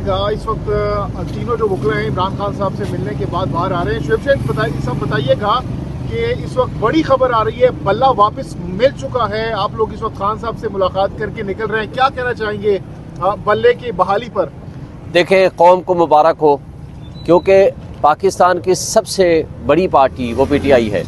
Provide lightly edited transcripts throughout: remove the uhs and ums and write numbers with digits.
बताइएगा, इस वक्त तीनों जो वकला हैं इमरान खान साहब से मिलने के बाद बाहर आ रहे हैं। शुएब शेख सब बताइएगा कि इस वक्त बड़ी खबर आ रही है, बल्ला वापस मिल चुका है। आप लोग इस वक्त खान साहब से मुलाकात करके निकल रहे हैं, क्या कहना चाहेंगे बल्ले की बहाली पर? देखें, कौम को मुबारक हो, क्योंकि पाकिस्तान की सबसे बड़ी पार्टी वो PTI है।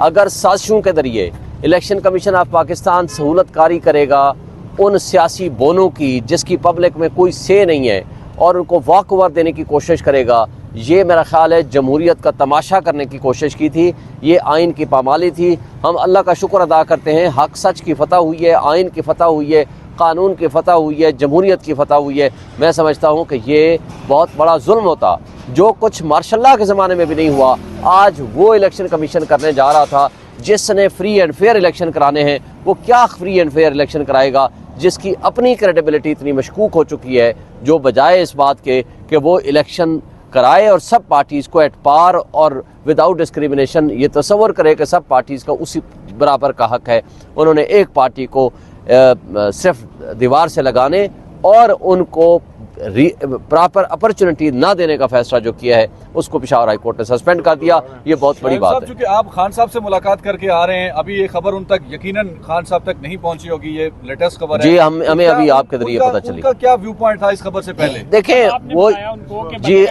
अगर साजिशों के ज़रिए इलेक्शन कमीशन ऑफ पाकिस्तान सहूलत कारी करेगा उन सियासी बोनों की जिसकी पब्लिक में कोई से नहीं है और उनको वॉक ओवर देने की कोशिश करेगा, ये मेरा ख्याल है जमहूरियत का तमाशा करने की कोशिश की थी। ये आइन की पामाली थी। हम अल्लाह का शुक्र अदा करते हैं, हक सच की फतह हुई है, आइन की फतह हुई है, कानून की फतह हुई है, जमहूरियत की फतह हुई है। मैं समझता हूँ कि ये बहुत बड़ा जुल्म होता जो कुछ मार्शल्लाह के ज़माने में भी नहीं हुआ। आज वो इलेक्शन कमीशन करने जा रहा था जिसने फ्री एंड फेयर इलेक्शन कराने हैं, वो क्या फ्री एंड फेयर इलेक्शन कराएगा जिसकी अपनी क्रेडिबिलिटी इतनी मशकूक हो चुकी है, जो बजाय इस बात के कि वो इलेक्शन कराए और सब पार्टीज़ को एट पार और विदाउट डिस्क्रिमिनेशन ये तसव्वुर करे कि सब पार्टीज़ का उसी बराबर का हक है। उन्होंने एक पार्टी को सिर्फ दीवार से लगाने और उनको प्रॉपर अपॉर्चुनिटी ना देने का फैसला जो किया है उसको पेशावर हाई कोर्ट ने सस्पेंड कर दिया। ये बहुत बड़ी बात है। चूंकि आप खान साहब से मुलाकात करके आ रहे हैं, अभी ये खबर उन तक यकीनन खान साहब तक नहीं पहुंची होगी, ये लेटेस्ट खबर है। जी, हमें अभी आपके जरिए पता चली। उनका क्या व्यू पॉइंट था इस खबर से पहले? देखें, वो जी,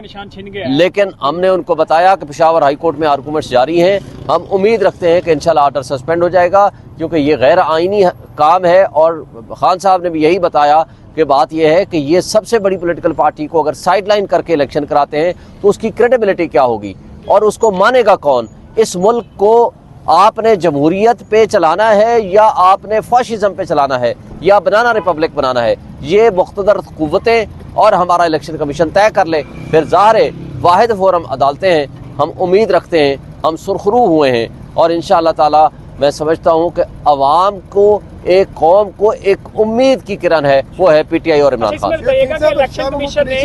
लेकिन हमने उनको बताया कि पेशावर हाई कोर्ट में आर्गूमेंट्स जारी हैं। हम उम्मीद रखते हैं कि इंशाल्लाह आर्डर सस्पेंड हो जाएगा, क्योंकि ये गैर आइनी काम है। और खान साहब ने भी यही बताया कि बात यह है कि ये सबसे बड़ी पॉलिटिकल पार्टी को अगर साइडलाइन करके इलेक्शन कराते हैं तो उसकी क्रेडिबिलिटी क्या होगी और उसको मानेगा कौन? इस मुल्क को आपने जमहूरियत पे चलाना है या आपने फाशिज्म पे चलाना है या बनाना रिपब्लिक बनाना है? ये मुख्तदर कुव्वतें और हमारा इलेक्शन कमीशन तय कर ले। फिर ज़ाहिर है वाहिद फोरम अदालतें हैं। हम उम्मीद रखते हैं, हम सुरखरू हुए हैं और इंशाअल्लाह ताला मैं समझता हूँ कि अवाम को, एक कौम को एक उम्मीद की किरण है, वो है PTI और इमरान खान। इलेक्शन कमीशन ने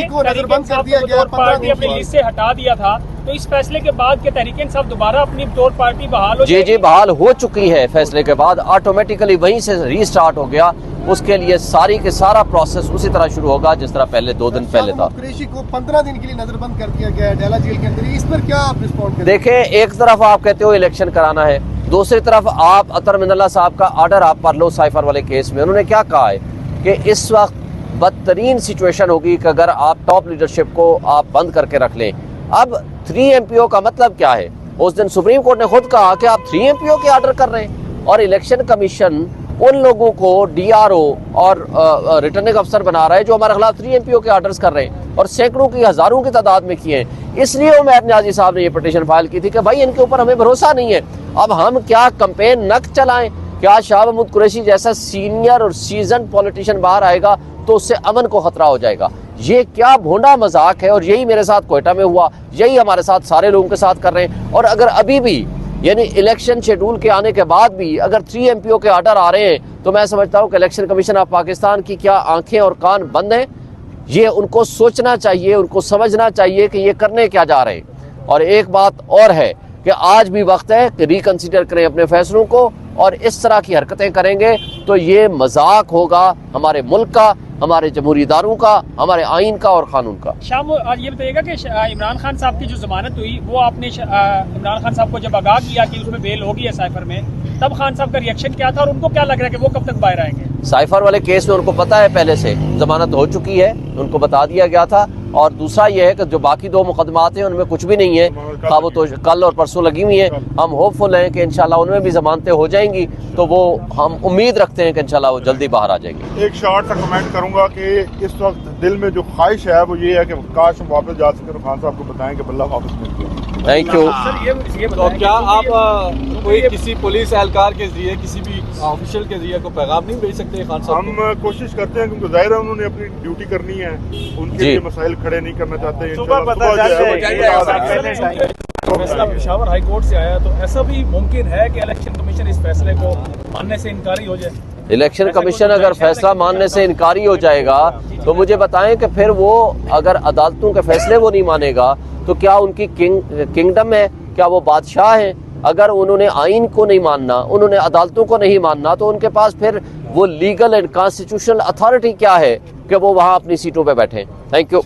अपनी लिस्ट से हटा दिया था, तो इस फैसले के बाद के तहरीक इंसाफ दोबारा अपनी तौर पार्टी बहाल हो? जी, बहाल हो चुकी है। फैसले के बाद ऑटोमेटिकली वहीं से रीस्टार्ट हो गया। उसके लिए सारी के सारा प्रोसेस उसी तरह शुरू होगा जिस तरह पहले 2 दिन पहले था। कुरैशी को 15 दिन के लिए नजरबंद कर दिया गया है डेला जेल के अंदर, इस पर क्या आप रिस्पॉन्ड करें? देखें, एक तरफ आप कहते हो इलेक्शन कराना है, दूसरी तरफ आप अतर मिनल्ला साहब का ऑर्डर आप पढ़ लो साइफर वाले केस में। उन्होंने क्या कहा है कि इस वक्त बदतरीन सिचुएशन होगी कि अगर आप टॉप लीडरशिप को आप बंद करके रख लें। अब 3 MPO का मतलब क्या है? उस दिन सुप्रीम कोर्ट ने खुद कहा कि आप 3 MPO के ऑर्डर कर रहे हैं और इलेक्शन कमीशन उन लोगों को DRO और रिटर्निंग अफसर बना रहा है जो हमारे खिलाफ 3 MPO के ऑर्डर्स कर रहे हैं और सैकड़ों की, हजारों की तादाद में किए हैं। इसलिए उमैर नियाज़ी साहब ने ये पिटीशन फाइल की थी कि भाई इनके ऊपर हमें भरोसा नहीं है। अब हम क्या कैंपेन नक चलाएं? क्या शाह महमूद कुरैशी जैसा सीनियर और सीजन पॉलिटिशियन बाहर आएगा तो उससे अमन को खतरा हो जाएगा? ये क्या भोंडा मजाक है? और यही मेरे साथ कोयटा में हुआ, यही हमारे साथ सारे लोगों के साथ कर रहे हैं। और अगर अभी भी यानी इलेक्शन शेड्यूल के आने के बाद भी अगर 3 MPO के ऑर्डर आ रहे हैं तो मैं समझता हूँ कि इलेक्शन कमीशन ऑफ पाकिस्तान की क्या आंखें और कान बंद हैं? ये उनको सोचना चाहिए, उनको समझना चाहिए कि ये करने क्या जा रहे हैं। और एक बात और है कि आज भी वक्त है कि रिकंसीडर करें अपने फैसलों को, और इस तरह की हरकतें करेंगे तो ये मजाक होगा हमारे मुल्क का, हमारे जमहूरी इदारों का, हमारे आइन का और कानून का। शाम, ये बताइएगा कि इमरान खान साहब की जो जमानत हुई वो आपने इमरान खान साहब को जब आगाह किया कि उसमें बेल होगी है साइफर में, तब खान साहब का रिएक्शन क्या था और उनको क्या लग रहा है कि वो कब तक बाहर आएंगे? साइफर वाले केस में उनको पता है पहले से जमानत हो चुकी है, उनको बता दिया गया था। और दूसरा ये है कि जो बाकी 2 मुकदमात हैं उनमें कुछ भी नहीं है, वो तो कल और परसों लगी हुई हैं। हम होपफुल हैं कि इंशाल्लाह उनमें भी जमानतें हो जाएंगी, तो वो हम उम्मीद रखते हैं कि इंशाल्लाह वो जल्दी बाहर आ जाएंगे। एक शॉर्ट सा कमेंट करूंगा कि इस वक्त दिल में जो ख्वाहिश है वो ये है कि काश हम वापस जा सकें, खान साहब को बताएं कि बल्ला वापस मिल गया। Thank you. ये तो क्या आप कोई किसी पुलिस एहलकार के जरिए, किसी भी ऑफिशियल के जरिए को पैगाम नहीं भेज सकते खान साहब? हम कोशिश करते हैं क्योंकि जाहिर है उन्होंने अपनी ड्यूटी करनी है, उनके लिए मसाइल खड़े नहीं करना चाहते। फैसला पेशावर हाई कोर्ट से आया, तो ऐसा भी मुमकिन है कि इलेक्शन कमीशन इस फैसले को मानने से इनकारी हो जाए? इलेक्शन कमीशन अगर फैसला मानने से इनकारी हो जाएगा तो मुझे बताएं कि फिर वो अगर अदालतों के फैसले वो नहीं मानेगा तो क्या उनकी किंगडम है? क्या वो बादशाह है? اگر انہوں نے آئین کو نہیں ماننا, انہوں نے عدالتوں کو نہیں ماننا, تو ان کے پاس پھر وہ لیگل اینڈ کانسٹیٹیوشنل اتھارٹی کیا ہے کہ وہ وہاں اپنی سیٹوں پہ بیٹھیں. Thank you.